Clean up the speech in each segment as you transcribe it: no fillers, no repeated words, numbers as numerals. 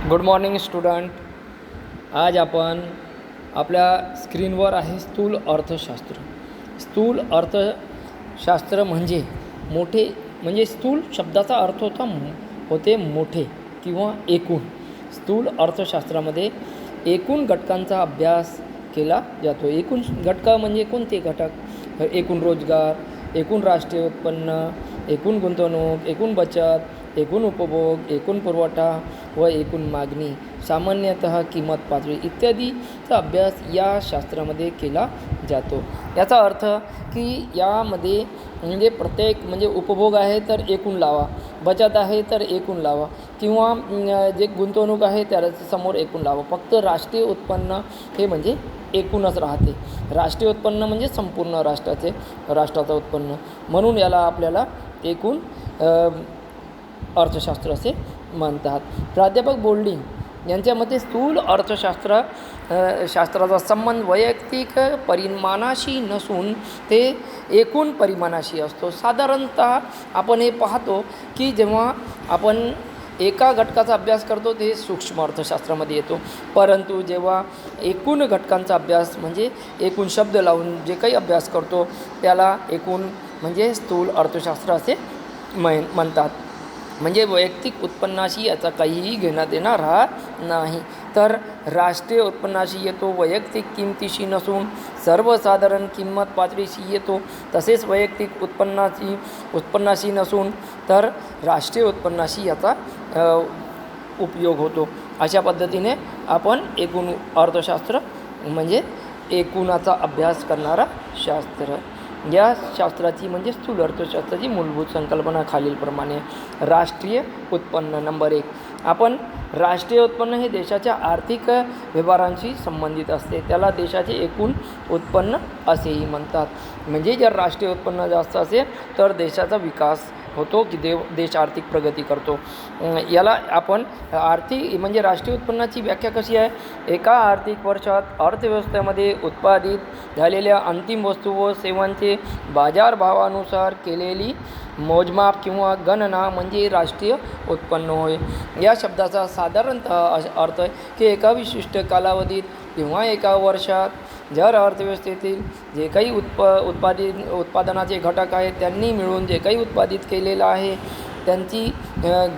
Good morning student. आज आपण आपल्या स्क्रीनवर आहे स्थूल अर्थशास्त्र. स्थूल अर्थशास्त्र म्हणजे मोठे, म्हणजे स्थूल शब्दाचा अर्थ होते मोठे किंवा एकूण. स्थूल अर्थशास्त्रामध्ये एकूण घटकांचा अभ्यास केला जातो. एकूण घटक म्हणजे कोणते घटक? एकूण रोजगार, एकूण राष्ट्रीय उत्पन्न, एकूण गुंतवणूक, एकूण बचत, एकूण उपभोग, एकूण पुरवठा व एकूण मागणी, सामान्यतः किंमत पातळी इत्यादीचा अभ्यास या शास्त्रामध्ये केला जातो. याचा अर्थ की यामध्ये म्हणजे प्रत्येक म्हणजे उपभोग आहे तर एकूण लावा, बचत आहे तर एकूण लावा, किंवा जे गुंतवणूक आहे त्याला समोर एकूण लावा. फक्त राष्ट्रीय उत्पन्न हे म्हणजे एकूणच राहते. राष्ट्रीय उत्पन्न म्हणजे संपूर्ण राष्ट्राचं उत्पन्न, म्हणून याला आपल्याला एकूण अर्थशास्त्र असे म्हणतात. प्राध्यापक बोल्डिंग यांच्या मते स्थूल शास्त्राचा संबंध वैयक्तिक परिमाणाशी नसून ते एकूण परिमाणाशी असतो. साधारणतः आपण हे पाहतो की जेव्हा आपण एका घटकाचा अभ्यास करतो ते सूक्ष्म अर्थशास्त्रामध्ये येतो, परंतु जेव्हा एकूण घटकांचा अभ्यास म्हणजे एकूण शब्द लावून जे काही अभ्यास करतो त्याला एकूण म्हणजे स्थूल अर्थशास्त्र असे म्हणतात. म्हणजे वैयक्तिक उत्पन्नाशी याचा काहीही घेणं देणं राहत नाही. तर राष्ट्रीय उत्पन्नाशी येतो, वैयक्तिक किमतीशी नसून सर्वसाधारण किंमत पातळीशी येतो. तसेच वैयक्तिक उत्पन्नाशी नसून तर राष्ट्रीय उत्पन्नाशी याचा उपयोग होतो. अशा पद्धतीने आपण एकूण अर्थशास्त्र म्हणजे एकूणाचा अभ्यास करणारा शास्त्र. या शास्त्राची म्हणजे स्थूल अर्थशास्त्राची मूलभूत संकल्पना खालीलप्रमाणे. राष्ट्रीय उत्पन्न नंबर 1. आपण राष्ट्रीय उत्पन्न हे देशाच्या आर्थिक व्यवहारांशी संबंधित असते. त्याला देशाचे एकूण उत्पन्न असेही म्हणतात. म्हणजे जर राष्ट्रीय उत्पन्न जास्त असेल तर देशाचा विकास होतो की देश आर्थिक प्रगती करतो. याला आपण म्हणजे राष्ट्रीय उत्पन्नाची व्याख्या कशी आहे? एका आर्थिक वर्षात अर्थव्यवस्थेमध्ये उत्पादित झालेल्या अंतिम वस्तू व सेवांचे बाजारभावानुसार केलेली मोजमाप किंवा गणना म्हणजे राष्ट्रीय उत्पन्न होय. या शब्दाचा साधारणतः अर्थ आहे की एका विशिष्ट कालावधीत किंवा एका वर्षात जर अर्थव्यवस्थेतील जे काही उत्पादनाचे घटक आहेत त्यांनी मिळून जे काही उत्पादित केलेलं आहे त्यांची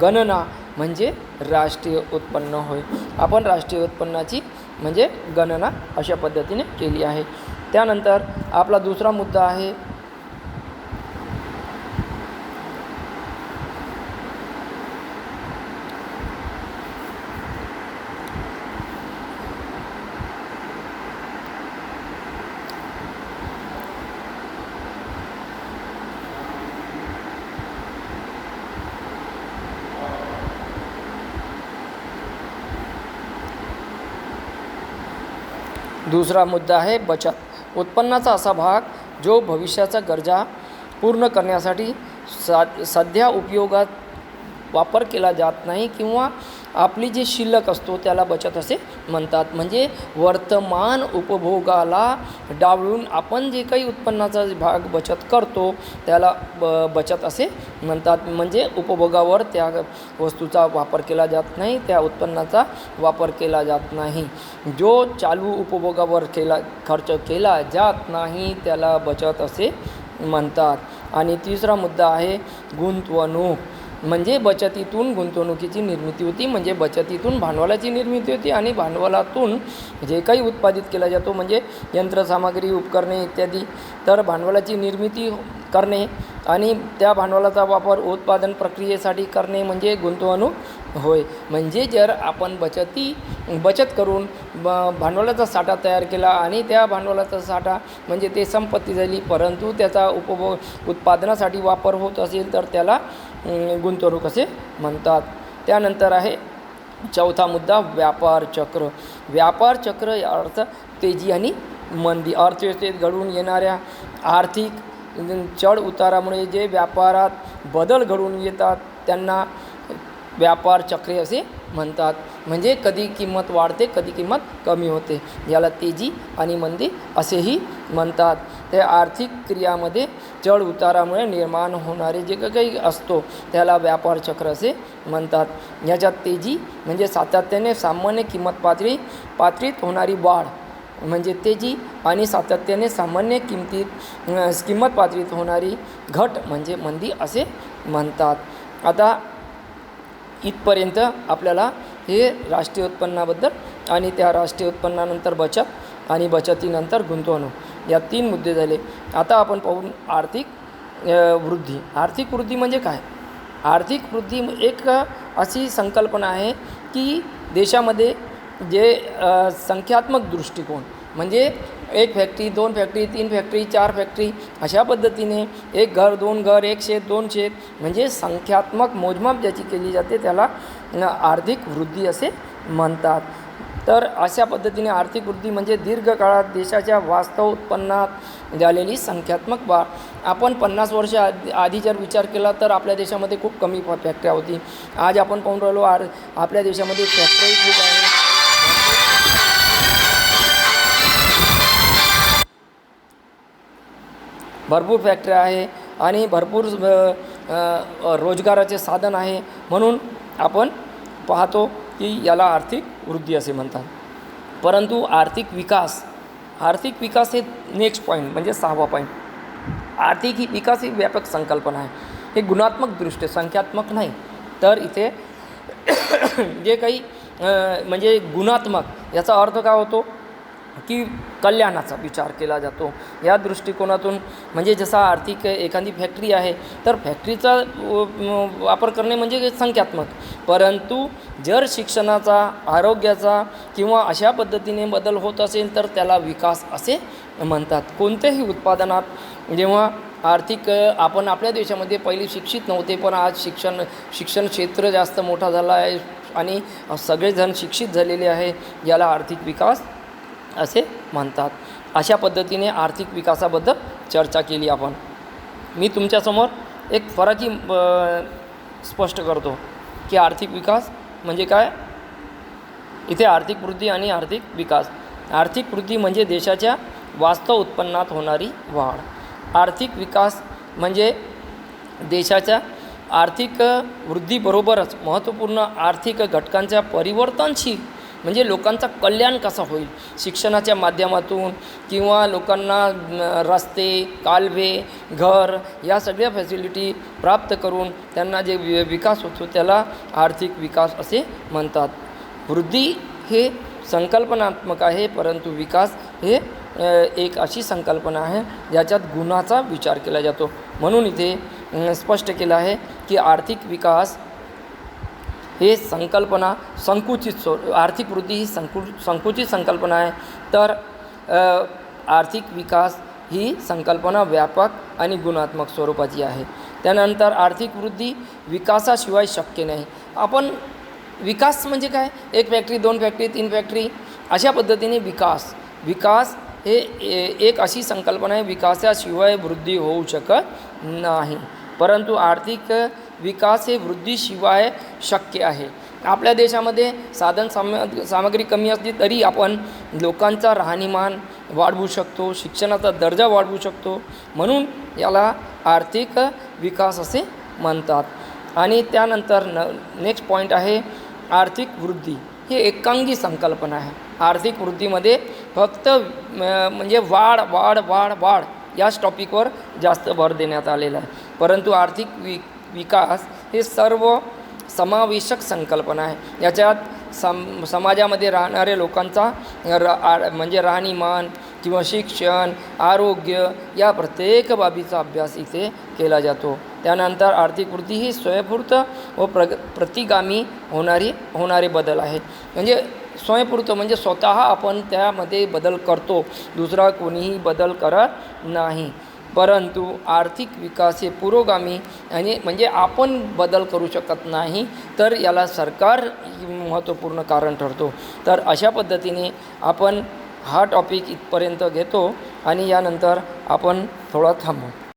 गणना म्हणजे राष्ट्रीय उत्पन्न होय. आपण राष्ट्रीय उत्पन्नाची म्हणजे गणना अशा पद्धतीने केली आहे. त्यानंतर आपला दुसरा मुद्दा आहे बचत. उत्पन्नाचा असा भाग जो भविष्याच्या गरजा पूर्ण करण्यासाठी सध्या उपयोगात वापर केला जात नाही किंवा आपली जी शिल्लक असतो त्याला बचत असे म्हणतात. म्हणजे वर्तमान उपभोगाला डावलून आपण जे काही उत्पन्नाचा भाग बचत करतो त्याला बचत असे म्हणतात. म्हणजे उपभोगावर त्या वस्तूचा वापर केला जात नाही, त्या उत्पन्नाचा वापर केला जात नाही. जो चालू उपभोगावर खर्च केला जात नाही त्याला बचत असे म्हणतात. आणि तिसरा मुद्दा आहे गुंतवणूक. म्हणजे बचतीतून गुंतवणुकीची निर्मिती होती. म्हणजे बचतीतून भांडवलाची निर्मिती होती आणि भांडवलातून जे काही उत्पादित केला जातो म्हणजे यंत्रसामग्री, उपकरणे इत्यादी, तर भांडवलाची निर्मिती करणे आणि त्या भांडवलाचा वापर उत्पादन प्रक्रियेसाठी करणे म्हणजे गुंतवणूक होय. म्हणजे जर आपण बचत करून भांडवलाचा साठा तयार केला आणि त्या भांडवलाचा साठा म्हणजे ते संपत्ती झाली, परंतु त्याचा उत्पादनासाठी वापर होत असेल तर त्याला गुंतवणूक असे म्हणतात. त्यानंतर आहे चौथा मुद्दा व्यापार चक्र. व्यापार चक्र या अर्थ तेजी आणि मंदी. अर्थव्यवस्थेत घडून येणाऱ्या आर्थिक चढ उतारामुळे जे व्यापारात बदल घडून येतात त्यांना व्यापार चक्रे असे म्हणतात. म्हणजे कधी किंमत वाढते, कधी किंमत कमी होते, याला तेजी आणि मंदी असेही म्हणतात. ते आर्थिक क्रियामध्ये चढ उतारामुळे निर्माण होणारे जे काही असतो त्याला व्यापार चक्र असे म्हणतात. ह्याच्यात तेजी म्हणजे सातत्याने सामान्य पातळीत होणारी वाढ म्हणजे तेजी आणि सातत्याने सामान्य किंमत पातळीत होणारी घट म्हणजे मंदी असे म्हणतात. आता इथपर्यंत आपल्याला हे राष्ट्रीय उत्पन्नाबद्दल आणि त्या राष्ट्रीय उत्पन्नानंतर बचत आणि बचतीनंतर गुंतवणूक या 3 मुद्दे झाले. आता आपण पाहू आर्थिक वृद्धी. आर्थिक वृद्धी म्हणजे काय? आर्थिक वृद्धी एक अशी संकल्पना आहे की देशामध्ये जे संख्यात्मक दृष्टिकोन म्हणजे 1 फॅक्टरी, 2 फॅक्टरी, 3 फॅक्टरी, 4 फॅक्टरी अशा पद्धतीने 1 घर, 2 घर, 1 शेत, 2 शेत म्हणजे संख्यात्मक मोजमाप ज्याची केली जाते त्याला आर्थिक वृद्धी असे म्हणतात. तर अशा पद्धतीने आर्थिक वृद्धी म्हणजे दीर्घकाळात देशाच्या वास्तव उत्पन्नात झालेली संख्यात्मक वाढ. आपण 50 वर्ष आधी जर विचार केला तर आपल्या देशामध्ये खूप कमी फॅक्टऱ्या होती. आज आपण पाहून राहिलो आपल्या देशामध्ये फॅक्टरी खूप आहे. भरपूर फॅक्टऱ्या आहे आणि भरपूर रोजगाराचे साधन आहे. म्हणून आपण पाहतो की याला आर्थिक वृद्धी असे म्हणतात. परंतु आर्थिक विकास हे नेक्स्ट पॉईंट म्हणजे 6वा पॉईंट. आर्थिक विकास ही व्यापक संकल्पना आहे. हे गुणात्मक दृष्ट्या संख्यात्मक नाही. तर इथे जे काही म्हणजे गुणात्मक याचा अर्थ काय होतो की कल्याणाचा विचार केला जातो. या दृष्टिकोनातून म्हणजे जसा आर्थिक एखादी फॅक्टरी आहे तर फॅक्टरीचा वापर करणे म्हणजे संख्यात्मक. परंतु जर शिक्षणाचा, आरोग्याचा किंवा अशा पद्धतीने बदल होत असेल तर त्याला विकास असे म्हणतात. कोणत्याही उत्पादनात जेव्हा आर्थिक आपण आपल्या देशामध्ये पहिले शिक्षित नव्हते पण आज शिक्षण क्षेत्र जास्त मोठा झाला आहे आणि सगळेजण शिक्षित झालेले आहे. याला आर्थिक विकास असे म्हणतात. अशा पद्धतीने आर्थिक विकासाबद्दल चर्चा केली आपण. मी तुमच्यासमोर एक फरकही स्पष्ट करतो की आर्थिक विकास म्हणजे काय. इथे आर्थिक वृद्धी आणि आर्थिक विकास. आर्थिक वृद्धी म्हणजे देशाच्या वास्तव उत्पन्नात होणारी वाढ. आर्थिक विकास म्हणजे देशाच्या आर्थिक वृद्धीबरोबरच महत्त्वपूर्ण आर्थिक घटकांच्या परिवर्तनशील म्हणजे लोकांचा कल्याण कसा होईल शिक्षणाच्या माध्यमातून किंवा लोकांना रस्ते, कालवे, घर या सगळ्या फॅसिलिटी प्राप्त करून त्यांना जे विकास होतो त्याला आर्थिक विकास असे म्हणतात. वृद्धी हे संकल्पनात्मक आहे परंतु विकास हे एक अशी संकल्पना आहे ज्याच्यात गुणाचा विचार केला जातो. म्हणून इथे स्पष्ट केलं आहे की आर्थिक विकास हे संकल्पना आर्थिक वृद्धी ही संकुचित संकल्पना आहे. तर आर्थिक विकास ही संकल्पना व्यापक आणि गुणात्मक स्वरूपाची आहे. त्यानंतर आर्थिक वृद्धी विकासाशिवाय शक्य नाही. आपण विकास म्हणजे काय? 1 फॅक्टरी, 2 फॅक्टरी, 3 फॅक्टरी अशा पद्धतीने विकास हे एक अशी संकल्पना आहे विकासाशिवाय वृद्धी होऊ शकत नाही. परंतु आर्थिक विकास हे वृद्धीशिवाय शक्य आहे. आपल्या देशामध्ये सामग्री कमी असली तरी आपण लोकांचा राहणीमान वाढवू शकतो, शिक्षणाचा दर्जा वाढवू शकतो. म्हणून याला आर्थिक विकास असे म्हणतात. आणि त्यानंतर नेक्स्ट पॉईंट आहे आर्थिक वृद्धी. ही एकांगी संकल्पना आहे. आर्थिक वृद्धीमध्ये फक्त म्हणजे वाढ याच टॉपिकवर जास्त भर देण्यात आलेला आहे. परंतु आर्थिक विकास हे सर्व समावेशक संकल्पना आहे. याच्यात समाजामध्ये राहणाऱ्या लोकांचा म्हणजे राहणीमान किंवा शिक्षण, आरोग्य या प्रत्येक बाबीचा अभ्यास इथे केला जातो. त्यानंतर आर्थिक वृद्धी ही स्वयंस्फूर्त व प्रतिगामी होणारे बदल आहे. म्हणजे स्वयंस्फूर्त म्हणजे स्वतः आपण त्यामध्ये बदल करतो, दुसरा कोणीही बदल करत नाही. परंतु आर्थिक विकास हे पुरोगामी आणि म्हणजे आपण बदल करू शकत नाही तर याला सरकार महत्त्वपूर्ण कारण ठरतो. तर अशा पद्धतीने आपण हा टॉपिक इथपर्यंत घेतो आणि यानंतर आपण थोडा थांबू.